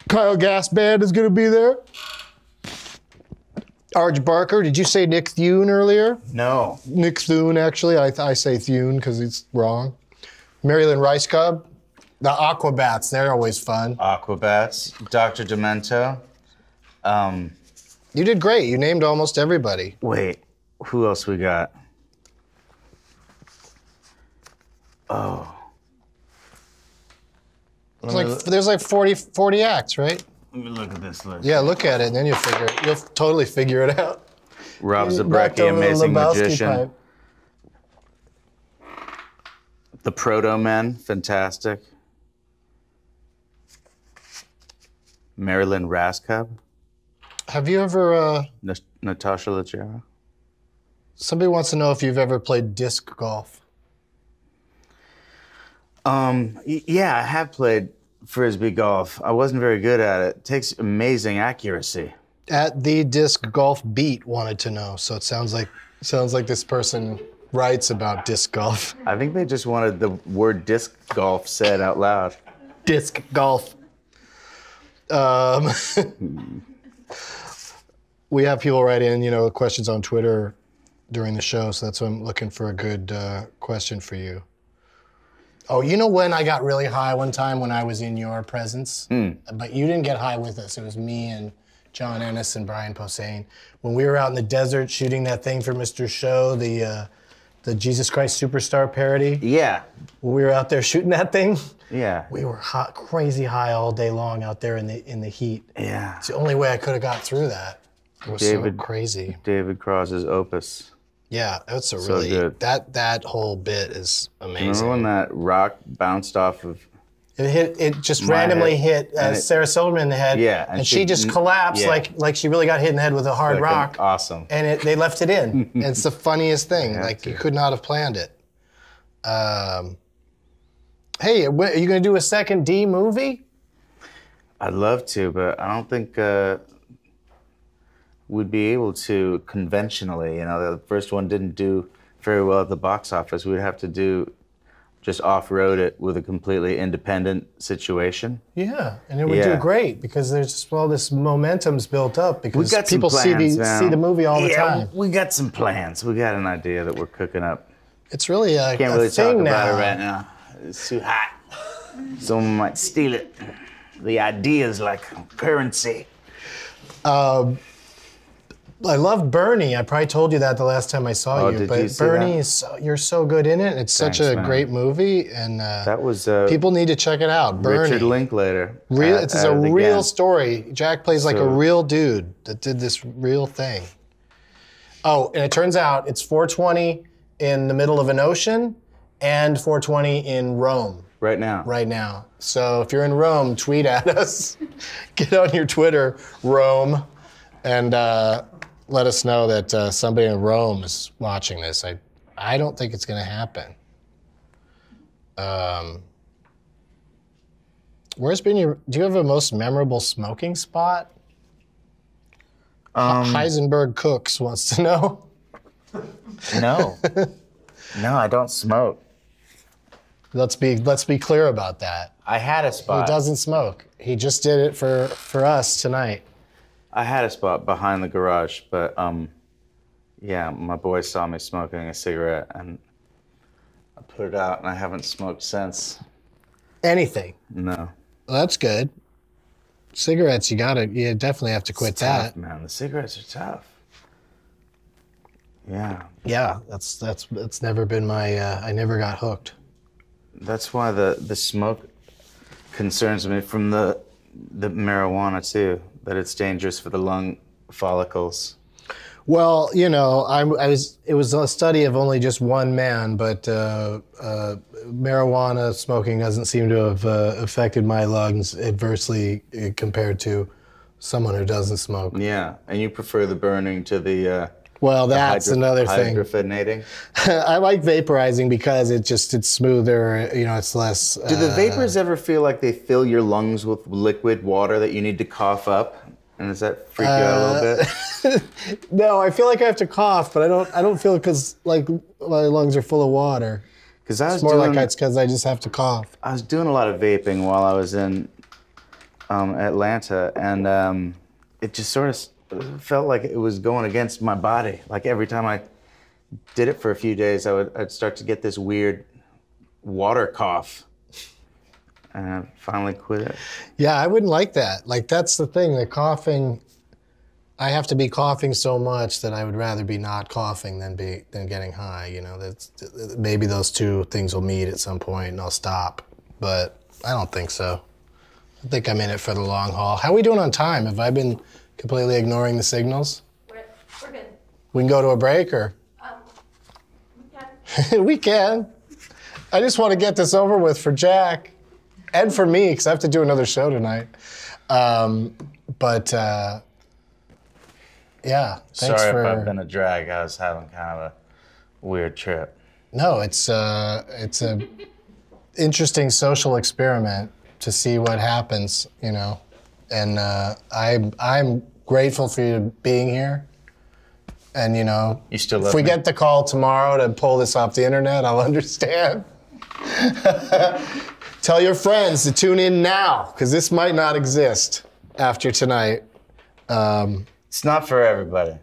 [SPEAKER 1] Kyle Gass Band is going to be there. Arj Barker, did you say Nick Thune earlier?
[SPEAKER 2] No.
[SPEAKER 1] Nick Thune, actually. I say Thune because it's wrong. Marilyn Rice Cub. The Aquabats, they're always fun.
[SPEAKER 2] Aquabats. Dr. Demento.
[SPEAKER 1] You did great. You named almost everybody.
[SPEAKER 2] Wait. Who else we got?
[SPEAKER 1] There's like 40 acts, right?
[SPEAKER 2] Let me look at this list.
[SPEAKER 1] Yeah, look at it, and then you'll totally figure it out.
[SPEAKER 2] Rob
[SPEAKER 1] Back
[SPEAKER 2] Zabrecki,
[SPEAKER 1] over the
[SPEAKER 2] Amazing
[SPEAKER 1] Lebowski
[SPEAKER 2] Magician.
[SPEAKER 1] pipe.
[SPEAKER 2] The Proto Men, fantastic. Marilyn Raskub.
[SPEAKER 1] Have you ever,
[SPEAKER 2] Natasha Leggero.
[SPEAKER 1] somebody wants to know if you've ever played disc golf.
[SPEAKER 2] Yeah, I have played Frisbee golf. I wasn't very good at it. It takes amazing accuracy.
[SPEAKER 1] At the Disc Golf Beat wanted to know, so it sounds like this person writes about disc golf.
[SPEAKER 2] I think they just wanted the word disc golf said out loud.
[SPEAKER 1] Disc golf. We have people write in, questions on Twitter during the show, so that's why I'm looking for a good question for you. Oh, you know when I got really high one time when I was in your presence? But you didn't get high with us. It was me and John Ennis and Brian Posehn. When we were out in the desert shooting that thing for Mr. Show, the Jesus Christ Superstar parody,
[SPEAKER 2] Yeah,
[SPEAKER 1] when we were out there shooting that thing,
[SPEAKER 2] yeah,
[SPEAKER 1] we were hot, crazy high all day long out there in the heat.
[SPEAKER 2] yeah.
[SPEAKER 1] It's the only way I could have got through that. It was so crazy.
[SPEAKER 2] David Cross's Opus.
[SPEAKER 1] Yeah, that's a
[SPEAKER 2] So
[SPEAKER 1] really
[SPEAKER 2] good.
[SPEAKER 1] that whole bit is amazing.
[SPEAKER 2] Remember when that rock bounced off of?
[SPEAKER 1] It just
[SPEAKER 2] My
[SPEAKER 1] randomly
[SPEAKER 2] head.
[SPEAKER 1] hit
[SPEAKER 2] And it-
[SPEAKER 1] Sarah Silverman in the head.
[SPEAKER 2] Yeah,
[SPEAKER 1] and she just collapsed
[SPEAKER 2] yeah.
[SPEAKER 1] like she really got hit in the head with a hard rock.
[SPEAKER 2] Awesome.
[SPEAKER 1] And they left it in. And it's the funniest thing.
[SPEAKER 2] Had
[SPEAKER 1] Like
[SPEAKER 2] to.
[SPEAKER 1] you could not have planned it. Hey, are you going to do a second D movie?
[SPEAKER 2] I'd love to, but I don't think we'd be able to conventionally. The first one didn't do very well at the box office. We'd have to just off-road it with a completely independent situation.
[SPEAKER 1] Yeah, and it would
[SPEAKER 2] Yeah.
[SPEAKER 1] do great because there's just all this momentum's built up because
[SPEAKER 2] got some
[SPEAKER 1] people
[SPEAKER 2] plans now.
[SPEAKER 1] see the movie all the
[SPEAKER 2] Yeah,
[SPEAKER 1] time.
[SPEAKER 2] we got some plans. We got an idea that we're cooking up.
[SPEAKER 1] It's really a
[SPEAKER 2] Can't really talk
[SPEAKER 1] thing
[SPEAKER 2] about
[SPEAKER 1] now.
[SPEAKER 2] it right now. It's too hot. Someone might steal it. The idea is like currency.
[SPEAKER 1] I love Bernie. I probably told you that the last time I saw
[SPEAKER 2] Oh,
[SPEAKER 1] you.
[SPEAKER 2] did
[SPEAKER 1] But
[SPEAKER 2] you see
[SPEAKER 1] Bernie
[SPEAKER 2] that?
[SPEAKER 1] you're so good in it. It's such
[SPEAKER 2] Thanks,
[SPEAKER 1] a
[SPEAKER 2] man.
[SPEAKER 1] great movie, and
[SPEAKER 2] That was
[SPEAKER 1] people need to check it out. Bernie,
[SPEAKER 2] Richard Linklater.
[SPEAKER 1] It's
[SPEAKER 2] at
[SPEAKER 1] a
[SPEAKER 2] it
[SPEAKER 1] real
[SPEAKER 2] again.
[SPEAKER 1] story. Jack plays like a
[SPEAKER 2] So-
[SPEAKER 1] real dude that did this real thing. Oh, and it turns out it's 420 in the middle of an ocean and 420 in Rome
[SPEAKER 2] Right now.
[SPEAKER 1] right now. So if you're in Rome, tweet at us. Get on your Twitter, Rome, and let us know that somebody in Rome is watching this. I don't think it's going to happen. Where's been your? Do you have a most memorable smoking spot? Heisenberg Cooks wants to know.
[SPEAKER 2] No. No, I don't smoke.
[SPEAKER 1] Let's be clear about that.
[SPEAKER 2] I had a
[SPEAKER 1] He
[SPEAKER 2] spot.
[SPEAKER 1] doesn't smoke. He just did it for us tonight.
[SPEAKER 2] I had a spot behind the garage, but yeah, my boy saw me smoking a cigarette and I put it out and I haven't smoked since.
[SPEAKER 1] Anything.
[SPEAKER 2] No.
[SPEAKER 1] Well, that's good. Cigarettes, you definitely have to quit
[SPEAKER 2] It's
[SPEAKER 1] that.
[SPEAKER 2] tough, man. The cigarettes are tough. Yeah.
[SPEAKER 1] Yeah, that's never been my. I never got hooked.
[SPEAKER 2] That's why the smoke concerns me from the marijuana too, that it's dangerous for the lung follicles.
[SPEAKER 1] Well, you know, it was a study of only just one man, but marijuana smoking doesn't seem to have affected my lungs adversely compared to someone who doesn't smoke.
[SPEAKER 2] Yeah, and you prefer the burning to the
[SPEAKER 1] well, that's another thing.
[SPEAKER 2] Hydrogenating.
[SPEAKER 1] I like vaporizing because it's smoother, you know, it's less...
[SPEAKER 2] Do the vapors ever feel like they fill your lungs with liquid water that you need to cough up? And does that freak you out a little bit?
[SPEAKER 1] No, I feel like I have to cough, but I don't feel it because like my lungs are full of water.
[SPEAKER 2] Because I was
[SPEAKER 1] It's more like it's because I just have to cough.
[SPEAKER 2] I was doing a lot of vaping while I was in Atlanta, and it just sort of felt like it was going against my body. Like every time I did it for a few days, I'd start to get this weird water cough. And I finally quit it.
[SPEAKER 1] Yeah, I wouldn't like that. Like, that's the thing, the coughing, I have to be coughing so much that I would rather be not coughing than getting high, you know. Maybe those two things will meet at some point and I'll stop, but I don't think so. I think I'm in it for the long haul. How are we doing on time? Have I been completely ignoring the signals?
[SPEAKER 3] We're good.
[SPEAKER 1] We can go to a break, or?
[SPEAKER 3] We can.
[SPEAKER 1] We can. I just want to get this over with for Jack. And for me, because I have to do another show tonight. Yeah, thanks
[SPEAKER 2] Sorry
[SPEAKER 1] for...
[SPEAKER 2] if I've been a drag. I was having kind of a weird trip.
[SPEAKER 1] No, it's a interesting social experiment to see what happens, you know. And I'm grateful for you being here. And, you know,
[SPEAKER 2] You still love
[SPEAKER 1] if we
[SPEAKER 2] me?
[SPEAKER 1] get the call tomorrow to pull this off the internet, I'll understand. Tell your friends to tune in now, because this might not exist after tonight.
[SPEAKER 2] It's not for everybody.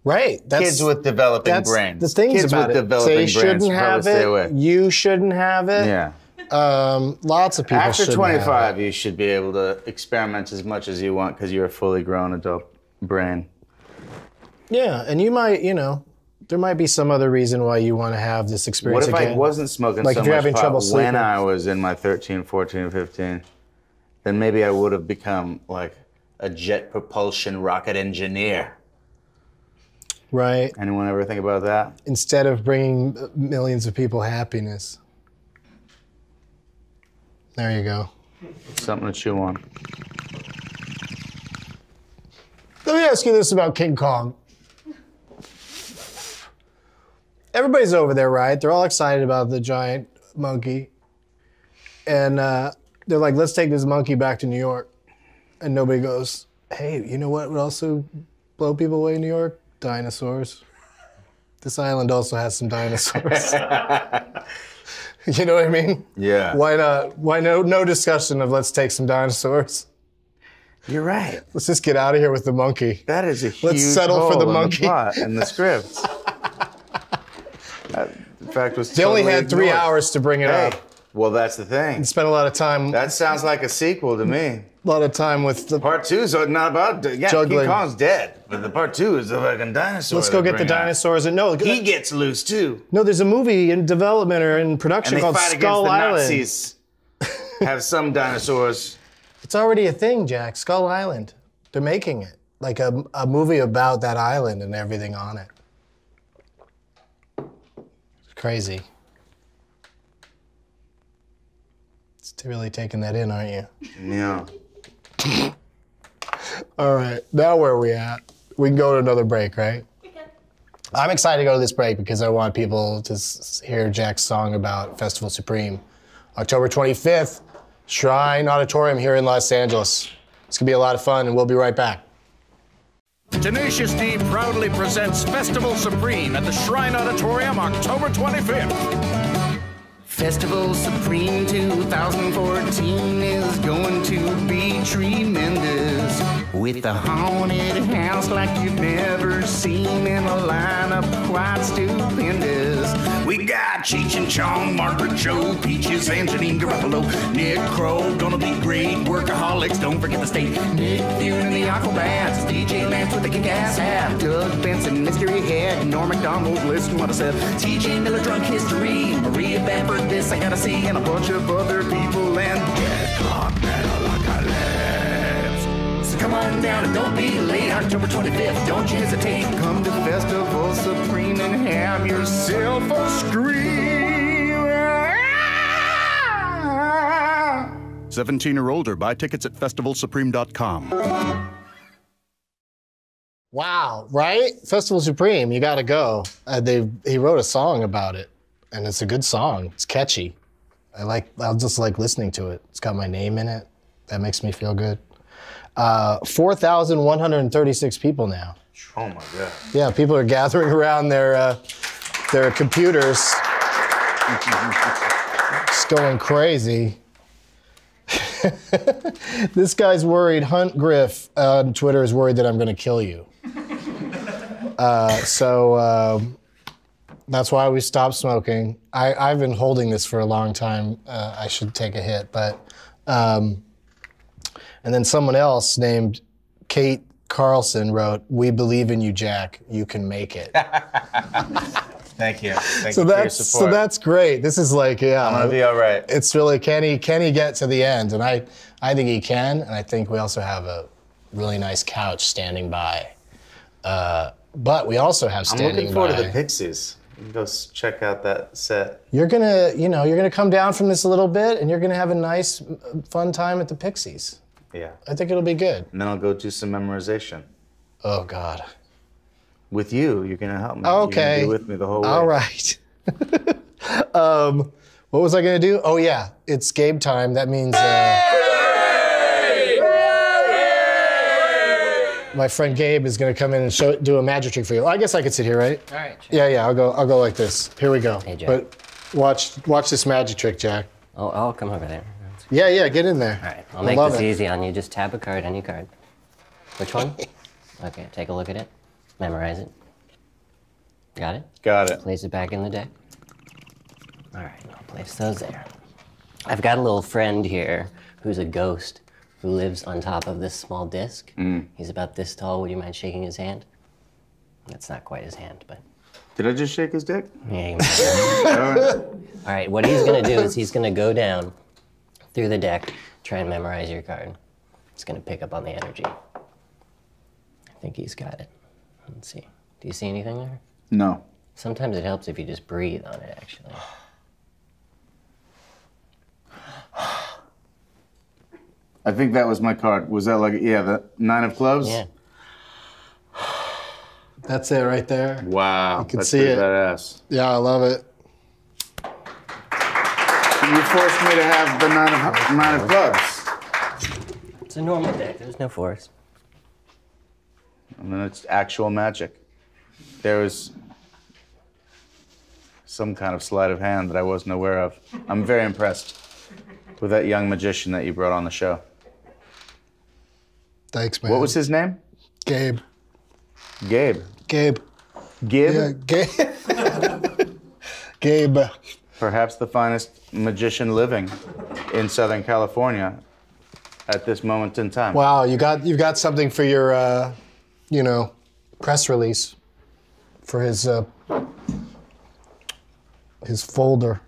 [SPEAKER 1] Right.
[SPEAKER 2] Kids with developing
[SPEAKER 1] that's
[SPEAKER 2] brains.
[SPEAKER 1] the things
[SPEAKER 2] Kids
[SPEAKER 1] about
[SPEAKER 2] with
[SPEAKER 1] it.
[SPEAKER 2] developing
[SPEAKER 1] They
[SPEAKER 2] brains
[SPEAKER 1] shouldn't
[SPEAKER 2] should
[SPEAKER 1] have
[SPEAKER 2] probably stay away.
[SPEAKER 1] it. You shouldn't have it.
[SPEAKER 2] Yeah.
[SPEAKER 1] Lots of people
[SPEAKER 2] After
[SPEAKER 1] shouldn't have
[SPEAKER 2] 25,
[SPEAKER 1] it.
[SPEAKER 2] you should be able to experiment as much as you want because you're a fully grown adult brain.
[SPEAKER 1] Yeah, and you might, you know, there might be some other reason why you want to have this experience
[SPEAKER 2] What if
[SPEAKER 1] again.
[SPEAKER 2] I wasn't smoking
[SPEAKER 1] Like
[SPEAKER 2] so
[SPEAKER 1] if you're
[SPEAKER 2] much
[SPEAKER 1] having
[SPEAKER 2] pot
[SPEAKER 1] trouble sleeping.
[SPEAKER 2] when I was in my 13, 14, 15? Then maybe I would have become like a jet propulsion rocket engineer.
[SPEAKER 1] Right.
[SPEAKER 2] Anyone ever think about that?
[SPEAKER 1] Instead of bringing millions of people happiness. There you go.
[SPEAKER 2] Something to chew on.
[SPEAKER 1] Let me ask you this about King Kong. Everybody's over there, right? They're all excited about the giant monkey. And they're like, let's take this monkey back to New York. And nobody goes, hey, you know what would also blow people away in New York? Dinosaurs. This island also has some dinosaurs. You know what I mean?
[SPEAKER 2] Yeah.
[SPEAKER 1] Why not? Why no discussion of let's take some dinosaurs?
[SPEAKER 2] You're right.
[SPEAKER 1] Let's just get out of here with the monkey.
[SPEAKER 2] That is a huge
[SPEAKER 1] Let's settle for
[SPEAKER 2] hole
[SPEAKER 1] the
[SPEAKER 2] in
[SPEAKER 1] monkey.
[SPEAKER 2] the plot and the script. That, in fact, was
[SPEAKER 1] They only
[SPEAKER 2] totally
[SPEAKER 1] had 3
[SPEAKER 2] ignored.
[SPEAKER 1] hours to bring it
[SPEAKER 2] Hey,
[SPEAKER 1] up.
[SPEAKER 2] well, that's the thing.
[SPEAKER 1] Spent a lot of time.
[SPEAKER 2] That sounds like a sequel to me.
[SPEAKER 1] With the.
[SPEAKER 2] Part 2 is not about
[SPEAKER 1] Juggling.
[SPEAKER 2] King Kong's dead, but the part 2 is the fucking dinosaur.
[SPEAKER 1] Let's go
[SPEAKER 2] they
[SPEAKER 1] get the
[SPEAKER 2] bring out.
[SPEAKER 1] dinosaurs and no.
[SPEAKER 2] He gets loose too,
[SPEAKER 1] No, there's a movie in development or in
[SPEAKER 2] and
[SPEAKER 1] production
[SPEAKER 2] they
[SPEAKER 1] called
[SPEAKER 2] fight
[SPEAKER 1] Skull
[SPEAKER 2] against the
[SPEAKER 1] Island.
[SPEAKER 2] Nazis. Have some dinosaurs.
[SPEAKER 1] It's already a thing, Jack. Skull Island. They're making it like a movie about that island and everything on it. It's crazy. It's really taking that in, aren't you?
[SPEAKER 2] Yeah.
[SPEAKER 1] All right, now where are we at? We can go to another break, right? I'm excited to go to this break because I want people to hear Jack's song about Festival Supreme. October 25th, Shrine Auditorium here in Los Angeles. It's gonna be a lot of fun, and we'll be right back.
[SPEAKER 7] Tenacious D proudly presents Festival Supreme at the Shrine Auditorium October 25th.
[SPEAKER 8] Festival Supreme 2014 is going to be tremendous. With a haunted house like you've never seen and a lineup quite stupendous. We got Cheech and Chong, Margaret Cho, Peaches, and Janine Garoppolo. Nick Kroll, gonna be great. Workaholics, don't forget the state. Nick Fury and the Aquabats. DJ Lance with the kick-ass hat. Doug Benson, Mystery Head. Norm MacDonald, listen what I said. TJ Miller, Drunk History. Maria Bamford, This I Gotta See. And a bunch of other people. And Get Hot Metalocalypse. So come on down and don't be late. October 25th, don't you hesitate. Come to Festival Supreme and have yourself a scream.
[SPEAKER 7] 17 or older, buy tickets at festivalsupreme.com.
[SPEAKER 1] Wow, right? Festival Supreme, you gotta go. He wrote a song about it, and it's a good song. It's catchy. I'll just like listening to it. It's got my name in it. That makes me feel good. 4,136 people now.
[SPEAKER 2] Oh my God.
[SPEAKER 1] Yeah, people are gathering around their computers. Just going crazy. This guy's worried. Hunt Griff on Twitter is worried that I'm going to kill you. So that's why we stopped smoking. I've been holding this for a long time. I should take a hit, but and then someone else named Kate Carlson wrote, "We believe in you, Jack. You can make it."
[SPEAKER 2] Thank you. Thank you for your support.
[SPEAKER 1] So that's great. This is like, yeah.
[SPEAKER 2] I'm gonna be all right.
[SPEAKER 1] It's really, can he get to the end? And I think he can, and I think we also have a really nice couch standing by. But we also have standing by.
[SPEAKER 2] I'm looking forward to the Pixies. You can go check out that set.
[SPEAKER 1] You're gonna come down from this a little bit, and you're gonna have a nice, fun time at the Pixies.
[SPEAKER 2] Yeah.
[SPEAKER 1] I think it'll be good.
[SPEAKER 2] And then I'll go do some memorization.
[SPEAKER 1] Oh God.
[SPEAKER 2] With you, you're gonna help me.
[SPEAKER 1] Okay.
[SPEAKER 2] You're gonna be with me the whole way.
[SPEAKER 1] All right. What was I gonna do? Oh yeah, it's Gabe time. That means my friend Gabe is gonna come in and do a magic trick for you. I guess I could sit here, right?
[SPEAKER 9] All right. Sure.
[SPEAKER 1] Yeah. I'll go like this. Here we go.
[SPEAKER 9] Hey, Jack.
[SPEAKER 1] But watch this magic trick, Jack.
[SPEAKER 9] I'll come over there.
[SPEAKER 1] Yeah. Get in there.
[SPEAKER 9] All right. I'll make this easy on you. Just tap a card, any card. Which one? Okay. Take a look at it. Memorize it. Got it?
[SPEAKER 2] Got it.
[SPEAKER 9] Place it back in the deck. All right, I'll place those there. I've got a little friend here who's a ghost who lives on top of this small disc. He's about this tall. Would you mind shaking his hand? That's not quite his hand, but...
[SPEAKER 2] Did I just shake his dick?
[SPEAKER 9] Yeah, All right, what he's gonna do is he's gonna go down through the deck, try and memorize your card. It's gonna pick up on the energy. I think he's got it. Let's see. Do you see anything there?
[SPEAKER 2] No.
[SPEAKER 9] Sometimes it helps if you just breathe on it, actually.
[SPEAKER 2] I think that was my card. Was that like, the 9 of clubs?
[SPEAKER 9] Yeah.
[SPEAKER 1] That's it right there.
[SPEAKER 2] Wow.
[SPEAKER 1] You can
[SPEAKER 2] that's
[SPEAKER 1] see
[SPEAKER 2] pretty
[SPEAKER 1] it.
[SPEAKER 2] badass.
[SPEAKER 1] Yeah, I love it.
[SPEAKER 2] You forced me to have the 9 of clubs.
[SPEAKER 9] It's a normal deck. There's no force.
[SPEAKER 2] And then it's actual magic. There was some kind of sleight of hand that I wasn't aware of. I'm very impressed with that young magician that you brought on the show.
[SPEAKER 1] Thanks, man.
[SPEAKER 2] What was his name?
[SPEAKER 1] Gabe.
[SPEAKER 2] Gabe.
[SPEAKER 1] Gabe.
[SPEAKER 2] Gib?
[SPEAKER 1] Yeah, Gabe. Gabe.
[SPEAKER 2] Perhaps the finest magician living in Southern California at this moment in time.
[SPEAKER 1] Wow, you've got something for your, press release for his folder.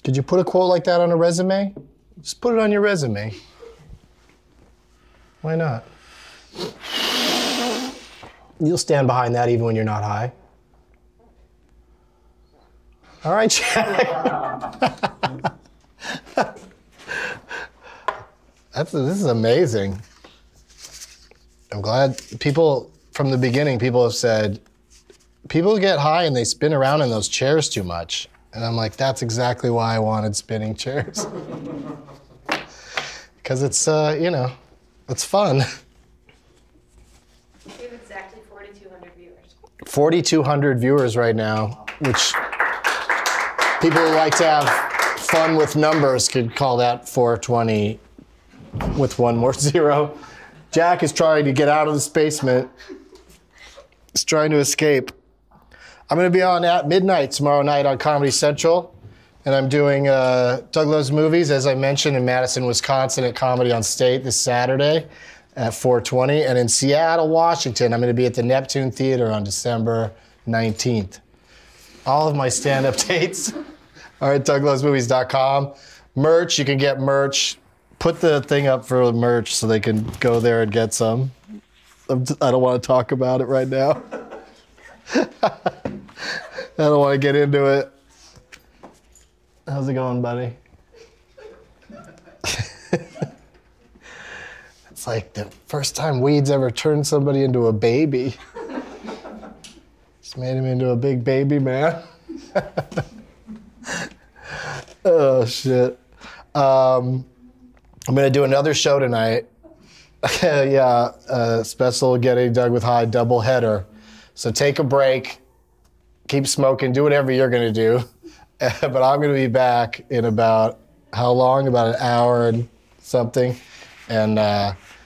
[SPEAKER 1] Could you put a quote like that on a resume? Just put it on your resume. Why not? You'll stand behind that even when you're not high. All right, Jack. This is amazing. I'm glad from the beginning, people have said, people get high and they spin around in those chairs too much. And I'm like, that's exactly why I wanted spinning chairs. Because it's, it's fun.
[SPEAKER 3] We have exactly 4,200 viewers.
[SPEAKER 1] 4,200 viewers right now, which people who like to have fun with numbers could call that 420 with one more zero. Jack is trying to get out of this basement. He's trying to escape. I'm going to be on at midnight tomorrow night on Comedy Central. And I'm doing Doug Loves Movies, as I mentioned, in Madison, Wisconsin at Comedy on State this Saturday at 4:20. And in Seattle, Washington, I'm going to be at the Neptune Theater on December 19th. All of my stand-up dates are at DougLovesMovies.com. Merch, you can get merch. Put the thing up for merch so they can go there and get some. I don't want to talk about it right now. I don't want to get into it. How's it going, buddy? It's like the first time weed's ever turned somebody into a baby. Just made him into a big baby man. Oh, shit. I'm going to do another show tonight. Special Getting Doug with High double header. So take a break, keep smoking, do whatever you're going to do. But I'm going to be back in about, how long? About an hour and something. And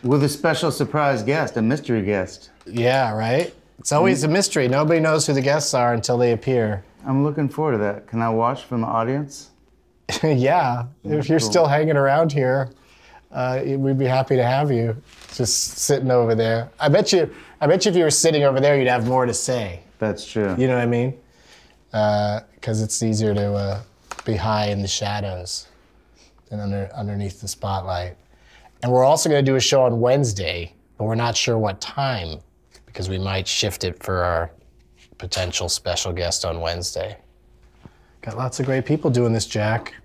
[SPEAKER 2] with a special surprise guest, a mystery guest.
[SPEAKER 1] Yeah, right? It's always a mystery. Nobody knows who the guests are until they appear.
[SPEAKER 2] I'm looking forward to that. Can I watch from the audience?
[SPEAKER 1] Yeah. If you're still hanging around here, we'd be happy to have you. Just sitting over there. I bet you if you were sitting over there, you'd have more to say.
[SPEAKER 2] That's true.
[SPEAKER 1] You know what I mean? Because it's easier to be high in the shadows than underneath the spotlight. And we're also going to do a show on Wednesday, but we're not sure what time because we might shift it for our potential special guest on Wednesday. Got lots of great people doing this, Jack.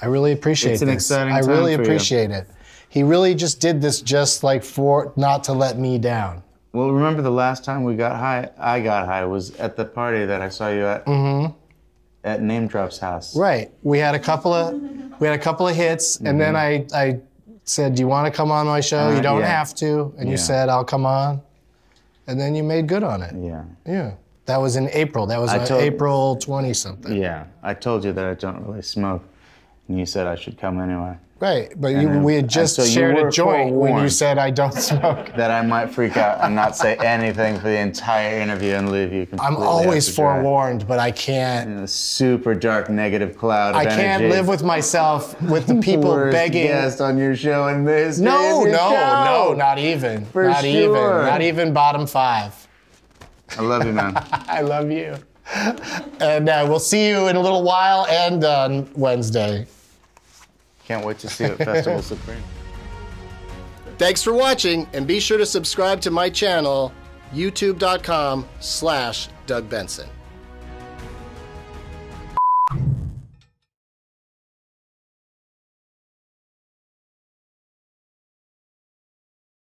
[SPEAKER 1] I really appreciate this.
[SPEAKER 2] It's an exciting time
[SPEAKER 1] I really
[SPEAKER 2] for you.
[SPEAKER 1] appreciate it. He really just did this just like for not to let me down.
[SPEAKER 2] Well, remember the last time we got high, I got high, was at the party that I saw you at. At Name Drop's house.
[SPEAKER 1] Right. We had a couple of hits, and then I said, "Do you want to come on my show? You don't have to." And you said, "I'll come on." And then you made good on it.
[SPEAKER 2] Yeah.
[SPEAKER 1] Yeah. That was in April. That was April 20-something.
[SPEAKER 2] Yeah. I told you that I don't really smoke, and you said I should come anyway.
[SPEAKER 1] Right, but we had just shared a joint when you said I don't smoke.
[SPEAKER 2] That I might freak out and not say anything for the entire interview and leave you completely.
[SPEAKER 1] I'm always
[SPEAKER 2] out to dry.
[SPEAKER 1] forewarned, but I can't.
[SPEAKER 2] In a super dark negative cloud of
[SPEAKER 1] I can't
[SPEAKER 2] energy.
[SPEAKER 1] live with myself with the people
[SPEAKER 2] Worst
[SPEAKER 1] begging.
[SPEAKER 2] guest on your show and this.
[SPEAKER 1] No, not even.
[SPEAKER 2] For
[SPEAKER 1] not
[SPEAKER 2] sure.
[SPEAKER 1] even. Not even bottom 5.
[SPEAKER 2] I love you, man.
[SPEAKER 1] I love you. And we'll see you in a little while and on Wednesday.
[SPEAKER 2] Can't wait to see you at Festival Supreme.
[SPEAKER 1] Thanks for watching, and be sure to subscribe to my channel, youtube.com/Doug Benson.